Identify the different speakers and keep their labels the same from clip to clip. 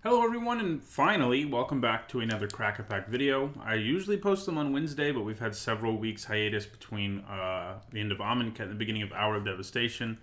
Speaker 1: Hello everyone, and finally, welcome back to another Crack-A-Pack video. I usually post them on Wednesday, but we've had several weeks hiatus between the end of Amonkhet and the beginning of Hour of Devastation.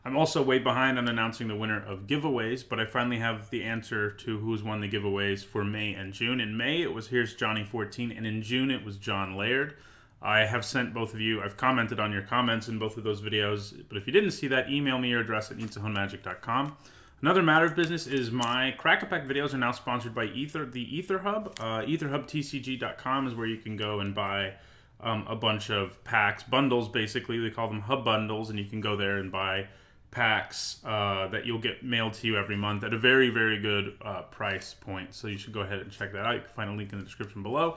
Speaker 1: I'm also way behind on announcing the winner of giveaways, but I finally have the answer to who's won the giveaways for May and June. In May, it was Here's Johnny 14, and in June, it was John Laird. I have sent both of you, I've commented on your comments in both of those videos, but if you didn't see that, email me your address at needsahunmagic.com. Another matter of business is my Crack-A-Pack videos are now sponsored by the Ether Hub. EtherHubTCG.com is where you can go and buy a bunch of packs, bundles basically. They call them hub bundles, and you can go there and buy packs that you'll get mailed to you every month at a very, very good price point. So you should go ahead and check that out. You can find a link in the description below.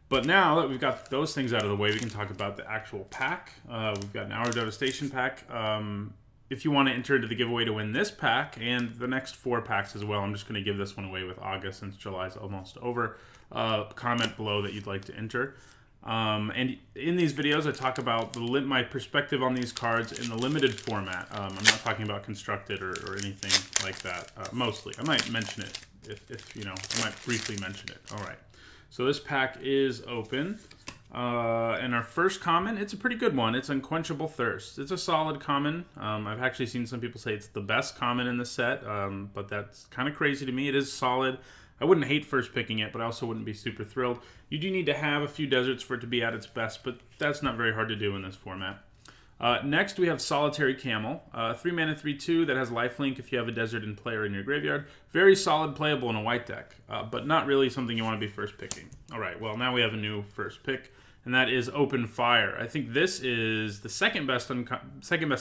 Speaker 1: But now that we've got those things out of the way, we can talk about the actual pack. We've got an Hour of Devastation pack. If you want to enter into the giveaway to win this pack and the next 4 packs as well, I'm just going to give this one away with August since July's almost over. Comment below that you'd like to enter. And in these videos, I talk about my perspective on these cards in the limited format. I'm not talking about constructed or anything like that, mostly. I might mention it, if you know, I might briefly mention it. All right. So this pack is open. And our first common, it's a pretty good one. It's Unquenchable Thirst. It's a solid common. I've actually seen some people say it's the best common in the set, but that's kind of crazy to me. It is solid. I wouldn't hate first picking it, but I also wouldn't be super thrilled. You do need to have a few deserts for it to be at its best, but that's not very hard to do in this format. Next, we have Solitary Camel. 3 mana, 3/2 that has lifelink if you have a desert in play or in your graveyard. Very solid playable in a white deck, but not really something you want to be first picking. All right, well, now we have a new first pick, and that is Open Fire. I think this is the second best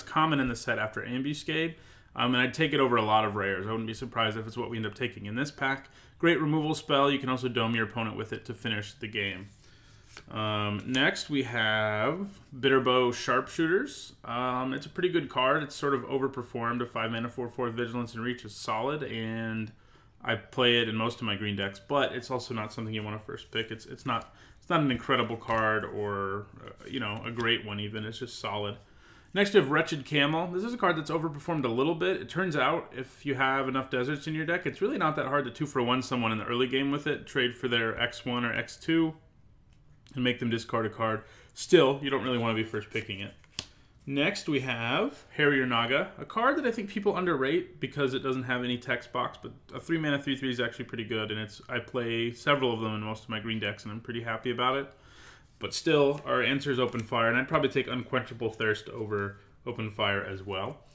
Speaker 1: common in the set after Ambuscade, and I'd take it over a lot of rares. I wouldn't be surprised if it's what we end up taking in this pack. Great removal spell. You can also dome your opponent with it to finish the game. Next, we have Bitterbow Sharpshooters. It's a pretty good card. It's sort of overperformed. A 5 mana 4/4 Vigilance and Reach is solid, and I play it in most of my green decks, but it's also not something you want to first pick. It's not an incredible card or you know, a great one even. It's just solid. Next, we have Wretched Camel. This is a card that's overperformed a little bit. It turns out if you have enough deserts in your deck, it's really not that hard to 2-for-1 someone in the early game with it. Trade for their X1 or X2 and make them discard a card. Still, you don't really want to be first picking it. Next, we have Harrier Naga, a card that I think people underrate because it doesn't have any text box, but a 3 mana 3/3 is actually pretty good, and I play several of them in most of my green decks, and I'm pretty happy about it. But still, our answer is Open Fire, and I'd probably take Unquenchable Thirst over Open Fire as well.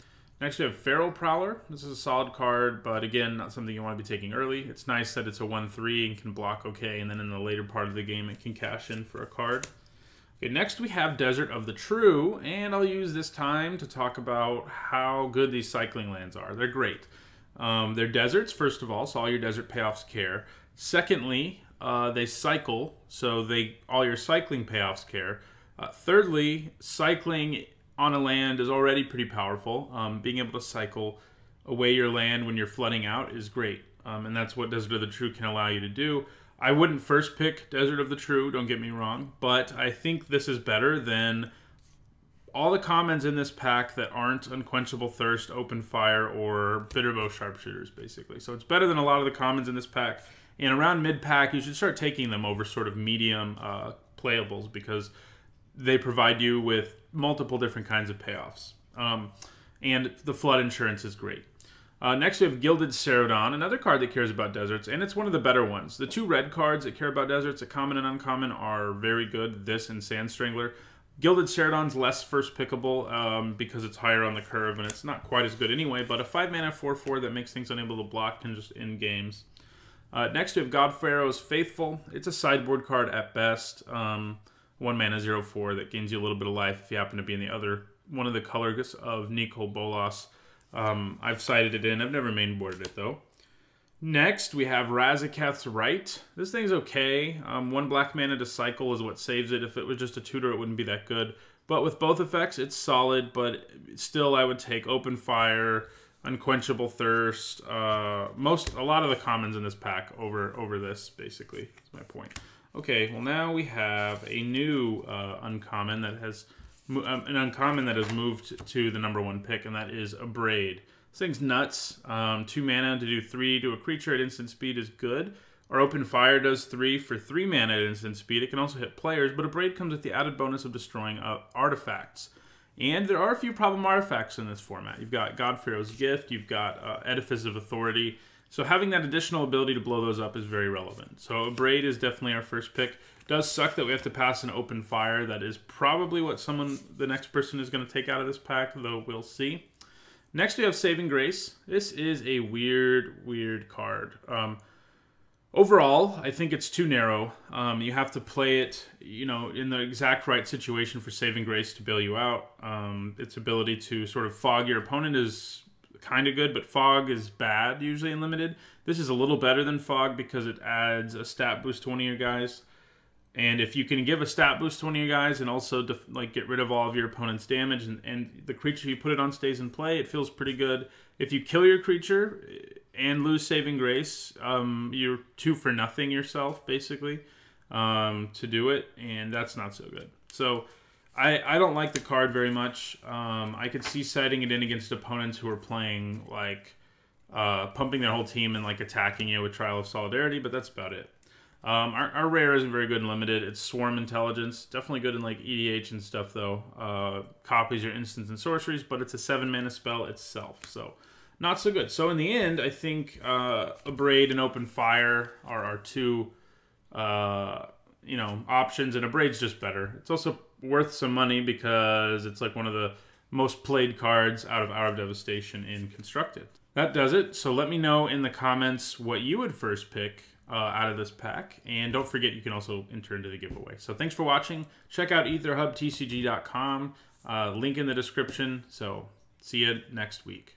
Speaker 1: Next, we have Feral Prowler. This is a solid card, but again, not something you want to be taking early. It's nice that it's a 1/3 and can block okay, and then in the later part of the game, it can cash in for a card. Okay, next we have Desert of the True, and I'll use this time to talk about how good these cycling lands are. They're great. They're deserts, first of all, so all your desert payoffs care. Secondly, they cycle, so all your cycling payoffs care. Thirdly, cycling on a land is already pretty powerful. Being able to cycle away your land when you're flooding out is great, and that's what Desert of the True can allow you to do. I wouldn't first pick Desert of the True, don't get me wrong, but I think this is better than all the commons in this pack that aren't Unquenchable Thirst, Open Fire, or Bitterbow Sharpshooters, basically. So it's better than a lot of the commons in this pack. And around mid-pack, you should start taking them over sort of medium playables because they provide you with multiple different kinds of payoffs. And the flood insurance is great. Next, we have Gilded Cerodon, another card that cares about deserts, and it's one of the better ones. The 2 red cards that care about deserts, a common and uncommon, are very good, this and Sand Strangler. Gilded Cerodon's less first pickable because it's higher on the curve, and it's not quite as good anyway, but a 5 mana 4/4 that makes things unable to block can just end games. Next, we have Godpharaoh's Faithful. It's a sideboard card at best. 1 mana 0/4 that gains you a little bit of life if you happen to be in the other one of the colors of Nicol Bolas. I've sided it in. I've never mainboarded it, though. Next, we have Razaketh's Right. This thing's okay. 1 black mana to cycle is what saves it. If it was just a tutor, it wouldn't be that good. But with both effects, it's solid, but still I would take Open Fire, Unquenchable Thirst, a lot of the commons in this pack over this, basically. That's my point. Okay, well now we have a new uncommon that has moved to the #1 pick, and that is Abrade. This thing's nuts. 2 mana to do 3 to a creature at instant speed is good. Our Open Fire does 3 for 3 mana at instant speed. It can also hit players, but Abrade comes with the added bonus of destroying artifacts. And there are a few problem artifacts in this format. You've got God-Pharaoh's Gift, you've got Edifice of Authority. So having that additional ability to blow those up is very relevant. So Abrade is definitely our first pick. It does suck that we have to pass an Open Fire. That is probably what the next person is going to take out of this pack, though we'll see. Next we have Saving Grace. This is a weird card. Overall, I think it's too narrow. You have to play it, in the exact right situation for Saving Grace to bail you out. Its ability to sort of fog your opponent is kind of good, but fog is bad usually in limited. This is a little better than fog because it adds a stat boost to one of your guys. And if you can give a stat boost to one of your guys and also get rid of all of your opponent's damage and the creature you put it on stays in play, it feels pretty good. If you kill your creature and lose Saving Grace, you're 2 for nothing yourself, basically, to do it, and that's not so good. So I don't like the card very much. I could see setting it in against opponents who are playing, pumping their whole team and, attacking you with Trial of Solidarity, but that's about it. Our rare isn't very good in limited. It's Swarm Intelligence. Definitely good in, EDH and stuff, though. Copies your instants and sorceries, but it's a 7-mana spell itself, so not so good. So in the end, I think Abrade and Open Fire are our 2, options, and Abrade's just better. It's also worth some money because it's one of the most played cards out of Hour of Devastation in Constructed. That does it. So let me know in the comments what you would first pick out of this pack. And don't forget, you can also enter into the giveaway. So thanks for watching. Check out etherhubtcg.com. Link in the description. So see you next week.